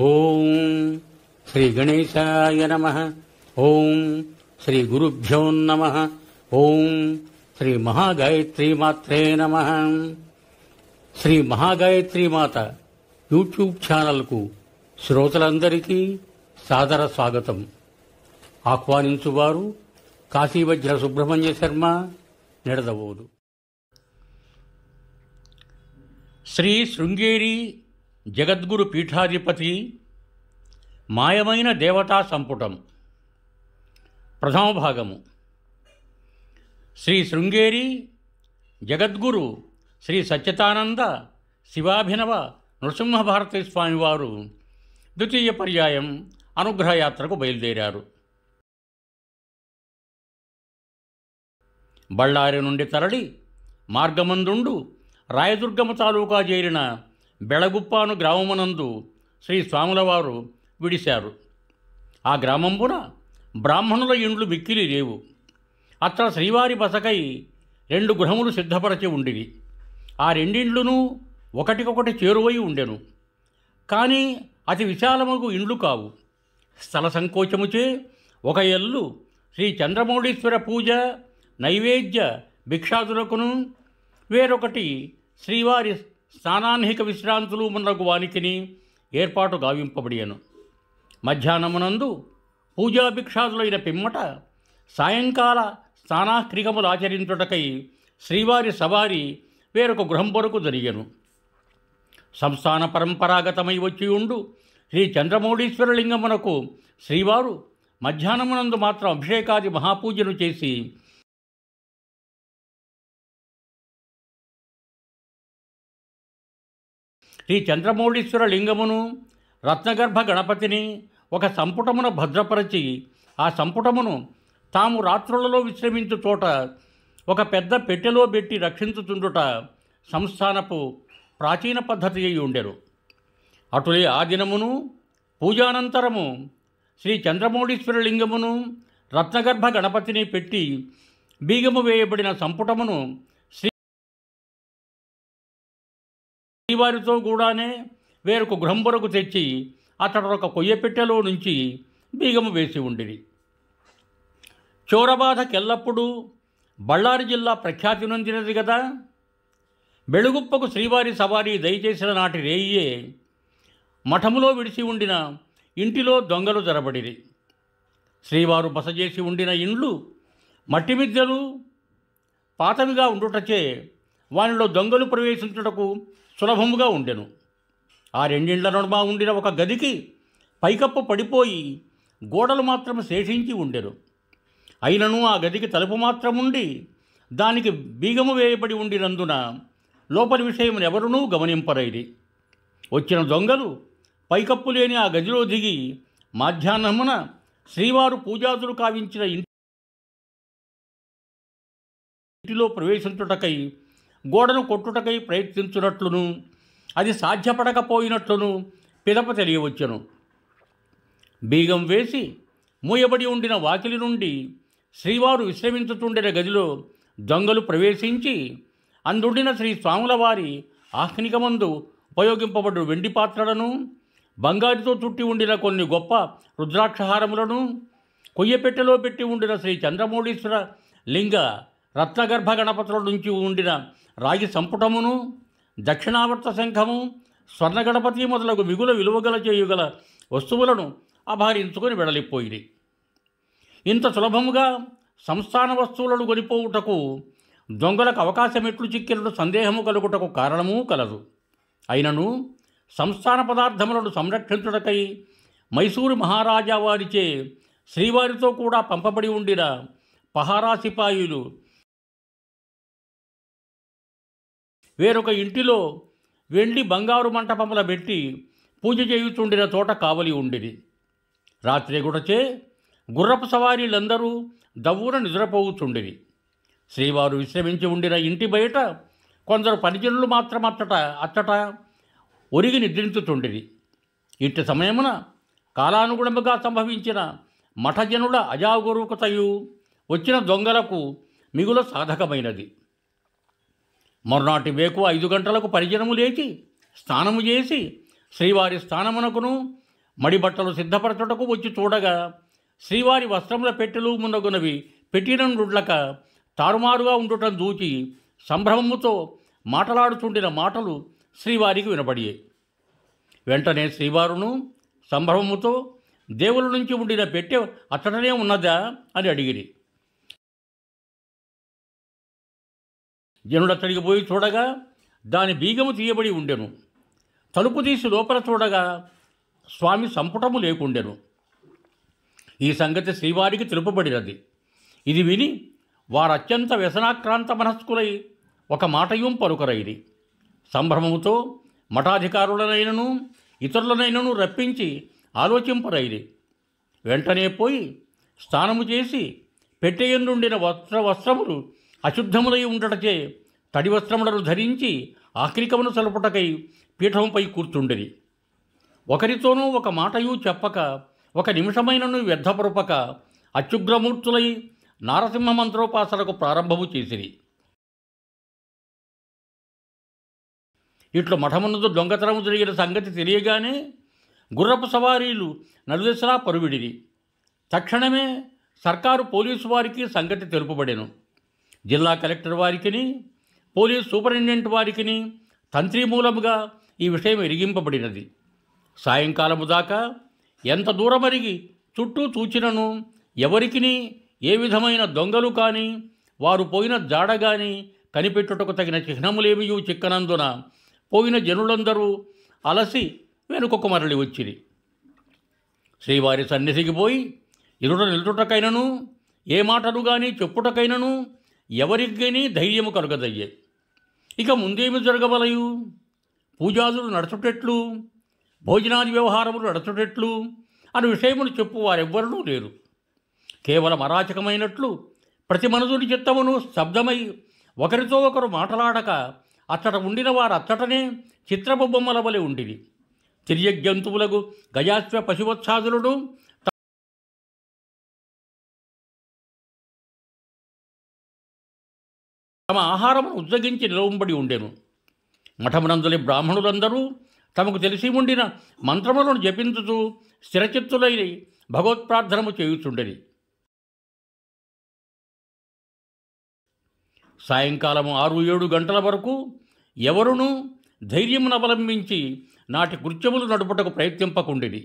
ఓం శ్రీ గణేశాయ నమః. ఓం శ్రీ గురుభ్యో నమః. ఓం శ్రీ మహాగాయత్రీ మాత్రే నమః. శ్రీ మహాగాయత్రీ మాత యూట్యూబ్ ఛానల్కు శ్రోతలందరికీ సాదర స్వాగతం. ఆహ్వానించువారు కాశీవజ్ర సుబ్రహ్మణ్య శర్మ, నిడదవోలు. శ్రీ శృంగేరి జగద్గురు పీఠాధిపతి మాయమైన దేవతా సంపుటం ప్రథమ భాగము. శ్రీ శృంగేరి జగద్గురు శ్రీ సచ్చిదానంద శివాభినవ నృసింహభారతీ స్వామివారు ద్వితీయ పర్యాయం అనుగ్రహయాత్రకు బయలుదేరారు. బళ్ళారి నుండి తరలి మార్గమందుండు రాయదుర్గము తాలూకా చేరిన బెళగుప్పాను గ్రామమునందు శ్రీ స్వాములవారు విడిశారు. ఆ గ్రామంబున బ్రాహ్మణుల ఇండ్లు మిక్కిలి లేవు. అక్కడ శ్రీవారి బసకై 2 గృహములు సిద్ధపరచి ఉండివి. ఆ రెండిండ్లునూ ఒకటికొకటి చేరువై ఉండెను. కానీ అతి విశాలముగు ఇండ్లు కావు. స్థల సంకోచముచే ఒక ఎల్లు శ్రీ చంద్రమౌళీశ్వర పూజ, నైవేద్య భిక్షాదులకును, వేరొకటి శ్రీవారి స్నానాన్హిక విశ్రాంతులు మున్నగు వానికిని ఏర్పాటు గావింపబడియను. మధ్యాహ్నమునందు పూజాభిక్షాదులైన పిమ్మట సాయంకాల స్నానాక్రికములు ఆచరించుటకై శ్రీవారి సవారి వేరొక గృహం వరకు జరిగెను. సంస్థాన పరంపరాగతమై వచ్చి ఉండు శ్రీ చంద్రమౌళీశ్వర లింగమునకు శ్రీవారు మధ్యాహ్నమునందు మాత్రం అభిషేకాది మహాపూజను చేసి శ్రీ చంద్రమౌళీశ్వర లింగమును, రత్నగర్భ గణపతిని ఒక సంపుటమున భద్రపరచి ఆ సంపుటమును తాము రాత్రులలో విశ్రమించు చోట ఒక పెద్ద పెట్టెలో పెట్టి రక్షించుతుండుట సంస్థానపు ప్రాచీన పద్ధతి అయి ఉండెను. అటులే ఆ దినమును పూజానంతరము శ్రీ చంద్రమౌళీశ్వర లింగమును, రత్నగర్భ గణపతిని పెట్టి బీగము వేయబడిన సంపుటమును శ్రీవారితో కూడానే వేరొక గృహం వరకు తెచ్చి అతడు ఒక కొయ్యపెట్టెలో నుంచి బీగము వేసి ఉండిరి. చోరబాధకెల్లప్పుడూ బళ్ళారి జిల్లా ప్రఖ్యాతి నొందినది కదా. బెళగుప్పకు శ్రీవారి సవారీ దయచేసిన నాటి రేయియే మఠములో విడిసి ఉండిన ఇంటిలో దొంగలు జరబడిరి. శ్రీవారు బస చేసి ఉండిన ఇండ్లు మట్టి మిద్దెలు పాతవిగా ఉండుటచే వానిలో దొంగలు ప్రవేశించుటకు సులభముగా ఉండెను. ఆ రెండిండ్ల నడుమ ఉండిన ఒక గదికి పైకప్పు పడిపోయి గోడలు మాత్రం శేషించి ఉండెను. అయినను ఆ గదికి తలుపు మాత్రముండి దానికి బీగము వేయబడి ఉండినందున లోపలి విషయం ఎవరునూ గమనింపరైరి. వచ్చిన దొంగలు పైకప్పు లేని ఆ గదిలో దిగి మధ్యాహ్నమున శ్రీవారు పూజాదులు కావించిన ఇంటిలో ప్రవేశించుటకై గోడను కొట్టుటకై ప్రయత్నించున్నట్లును, అది సాధ్యపడకపోయినట్లును పిదప తెలియవచ్చును. బీగం వేసి మూయబడి ఉండిన వాకిలి నుండి శ్రీవారు విశ్రమించుతుండిన గదిలో దొంగలు ప్రవేశించి అందుండిన శ్రీ స్వాముల వారి ఆహ్నికమందు ఉపయోగింపబడు వెండి పాత్రలను, బంగారుతో చుట్టి ఉండిన కొన్ని గొప్ప రుద్రాక్షహారములను, కొయ్యపెట్టెలో పెట్టి ఉండిన శ్రీ చంద్రమౌళీశ్వర లింగ, రత్నగర్భ గణపతుల నుంచి ఉండిన రాగి సంపుటమును, దక్షిణావర్త శంఖము, స్వర్ణ గణపతి మొదలగు మిగుల విలువగల చేయుగల వస్తువులను అపహరించుకొని వెడలిపోయిరి. ఇంత సులభముగా సంస్థాన వస్తువులను కొనిపోవుటకు దొంగలకు అవకాశం ఎట్లు చిక్కినట్టు సందేహము కలుగుటకు కారణమూ కలదు. అయినను సంస్థాన పదార్థములను సంరక్షించుటకై మైసూరు మహారాజా వారిచే శ్రీవారితో కూడా పంపబడి ఉండిన పహారా సిపాయిలు వేరొక ఇంటిలో వెండి బంగారు మంటపముల పెట్టి పూజ చేయుచుండిన చోట కావలి ఉండిరి. రాత్రి గుడచే గుర్రపు సవారీలందరూ దవ్వున నిద్రపోవుచుండిరి. శ్రీవారు విశ్రమించి ఉండిన ఇంటి బయట కొందరు పరిజనులు మాత్రం అచ్చట ఒరిగి నిద్రించుచుండిరి. ఇట్టి సమయమున కాలానుగుణముగా సంభవించిన మఠజనుల అజాగరూకతయు వచ్చిన దొంగలకు మిగుల సాధకమైనది. మరునాటి వేకు 5 గంటలకు పరిజనము లేచి స్నానము చేసి శ్రీవారి స్థానమునకును మడిబట్టలు సిద్ధపరచుటకు వచ్చి చూడగా శ్రీవారి వస్త్రముల పెట్టెలు మున్నగునవి పెట్టినండుడ్లక తారుమారుగా ఉండుటం చూచి సంభ్రమముతో మాటలాడుచుండిన మాటలు శ్రీవారికి వినపడియాయి. వెంటనే శ్రీవారును సంభ్రమముతో దేవుల నుంచి ఉండిన పెట్టె అచ్చటనే ఉన్నదా అని అడిగిరి. జనుడక్కడికి పోయి చూడగా దాని బీగము తీయబడి ఉండెను. తలుపు తీసి లోపల చూడగా స్వామి సంపుటము లేకుండెను. ఈ సంగతి శ్రీవారికి తెలుపబడినది. ఇది విని వారత్యంత వ్యసనాక్రాంత మనస్కులై ఒక మాటయం పలుకరైది. సంభ్రమముతో మఠాధికారులనైనను ఇతరులనైనను రప్పించి ఆలోచింపరైది. వెంటనే పోయి స్నానము చేసి పెట్టెయందుండిన వస్త్రములు అశుద్ధములై ఉండటచే తడి వస్త్రములను ధరించి ఆఖరికమును సలుపుటకై పీఠంపై కూర్చుండిరి. ఒకరితోనూ ఒక మాటయూ చెప్పక, ఒక నిమిషమైనను వ్యర్థపరుపక అత్యుగ్రమూర్తులై నారసింహ మంత్రోపాసనకు ప్రారంభము చేసిరి. ఇట్లు మఠమునందు దొంగతనము జరిగిన సంగతి తెలియగానే గుర్రపు సవారీలు నలుదెసలా పరువిడిరి. తక్షణమే సర్కారు పోలీసు వారికి సంగతి తెలుపబడెను. జిల్లా కలెక్టర్ వారికిని పోలీస్ సూపరింటెండెంట్ వారికిని తంత్రి మూలముగా ఈ విషయం ఎరిగింపబడినది. సాయంకాలము దాకా ఎంత దూరమరిగి చుట్టూ చూచినను ఎవరికిని ఏ విధమైన దొంగలు కానీ వారు పోయిన జాడ కానీ కనిపెట్టుటకు తగిన చిహ్నములేమియూ చిక్కనందున పోయిన జనులందరూ అలసి వెనుకొక మరలి వచ్చిరి. శ్రీవారి సన్నిధికి పోయి ఇరుట నిలుచుటకైనను ఏ మాటలు కానీ చెప్పుటకైనను ఎవరికైనా ధైర్యము కలుగదయ్యే. ఇక ముందేమి జరగవలయు? పూజాదులు నడుచుటెట్లు, భోజనాది వ్యవహారములు నడుచుటెట్లు అనే విషయమును చెప్పు వారెవ్వరూ లేరు. కేవలం అరాచకమైనట్లు ప్రతి మనుషుని చిత్తమును స్తబ్దమై ఒకరితో ఒకరు మాటలాడక అచ్చట ఉండిన వారు అచ్చటనే చిత్రబొమ్మల వలె ఉండిరి. తిర్యజంతువులకు గజాశ్వ పశువత్సాదులను తమ ఆహారమును ఉజ్జగించి నిలవంబడి ఉండెను. మఠమునందులి బ్రాహ్మణులందరూ తమకు తెలిసి ఉండిన మంత్రములను జపించుతూ స్థిరచిత్తులై భగవత్ప్రార్థనము చేయుచుండెని. సాయంకాలము 6-7 గంటల వరకు ఎవరునూ ధైర్యమునవలంబించి నాటి కృత్యములు నడుపుటకు ప్రయత్నింపకుండిరి.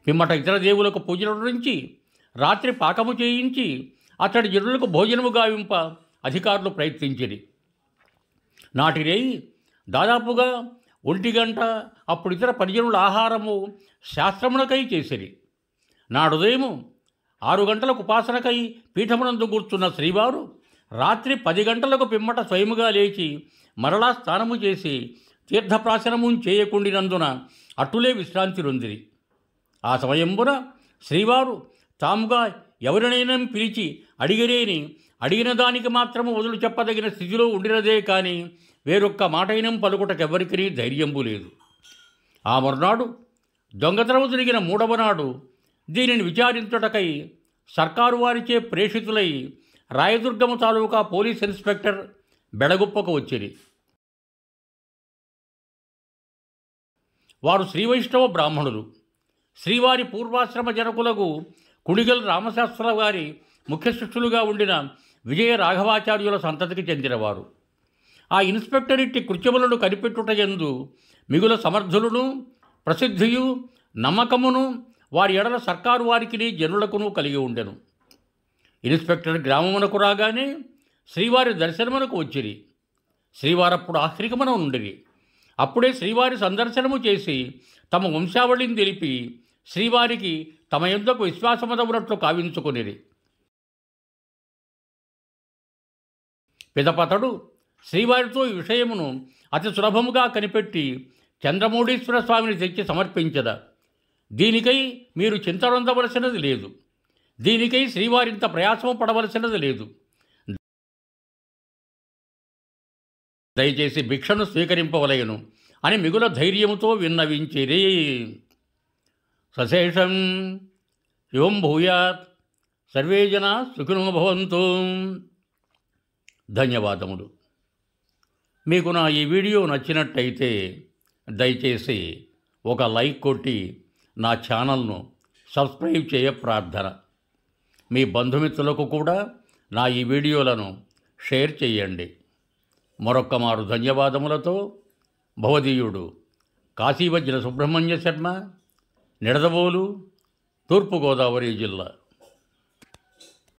పిమ్మట ఇతర దేవులకు పూజల నుంచి రాత్రి పాకము చేయించి అతడి జనులకు భోజనము గావింప అధికారులు ప్రయత్నించిరి. నాటి రేయి దాదాపుగా 1 గంట అప్పుడు ఇతర పరిజనుల ఆహారము శాస్త్రమునకై చేసిరి. నాడుదయము 6 గంటలకు ఉపాసనకై పీఠమునందు కూర్చున్న శ్రీవారు రాత్రి 10 గంటలకు పిమ్మట స్వయముగా లేచి మరలా స్నానము చేసి తీర్థప్రాశనము చేయకుండినందున అట్టులే విశ్రాంతి నొందిరి. ఆ సమయంబున శ్రీవారు తాముగా ఎవరినైనా పిలిచి అడిగిరేని అడిగిన దానికి మాత్రము వదులు చెప్పదగిన స్థితిలో ఉండినదే కానీ వేరొక్క మాటైనం పలుకుటకెవ్వరికీ ధైర్యంబు లేదు. ఆ మరునాడు దొంగతనము జరిగిన 3వ నాడు దీనిని విచారించుటకై సర్కారు వారిచే ప్రేషితులై రాయదుర్గము తాలూకా పోలీస్ ఇన్స్పెక్టర్ బెడగుప్పకు వచ్చిరి. వారు శ్రీవైష్ణవ బ్రాహ్మణులు. శ్రీవారి పూర్వాశ్రమ జనకులకు కుడిగల్ రామశాస్త్రుల వారి ముఖ్య శిష్యులుగా ఉండిన విజయ రాఘవాచార్యుల సంతతికి చెందినవారు. ఆ ఇన్స్పెక్టర్ ఇట్టి కృత్యములను కనిపెట్టుటయందు మిగుల సమర్థులను ప్రసిద్ధియు నమ్మకమును వారి ఎడల సర్కారు వారికిని జనులకును కలిగి ఉండెను. ఇన్స్పెక్టర్ గ్రామమునకు రాగానే శ్రీవారి దర్శనమునకు వచ్చిరి. శ్రీవారప్పుడు ఆశ్రికమున ఉండిరి. అప్పుడే శ్రీవారి సందర్శనము చేసి తమ వంశావళిని తెలిపి శ్రీవారికి తమ యొద్దకు విశ్వాసమదవునట్లు కావించుకొనిరి. పిదపతడు శ్రీవారితో ఈ విషయమును అతి సులభముగా కనిపెట్టి చంద్రమౌళీశ్వర స్వామిని తెచ్చి సమర్పించద. దీనికై మీరు చింతనొందవలసినది లేదు. దీనికై శ్రీవారింత ప్రయాసము పడవలసినది లేదు. దయచేసి భిక్షను స్వీకరింపవలయను అని మిగుల ధైర్యముతో విన్నవించిరి. సశేషం శివం భూయాత్. సర్వే జనా సుఖినో భవంతు. ధన్యవాదములు. మీకు నా ఈ వీడియో నచ్చినట్టయితే దయచేసి ఒక లైక్ కొట్టి నా ఛానల్ను సబ్స్క్రైబ్ చేయ ప్రార్థన. మీ బంధుమిత్రులకు కూడా నా ఈ వీడియోలను షేర్ చేయండి. మరొక్క మారు ధన్యవాదములతో భవదీయుడు కాశీవజ్ర సుబ్రహ్మణ్య శర్మ, నిడదవోలు, తూర్పుగోదావరి జిల్లా.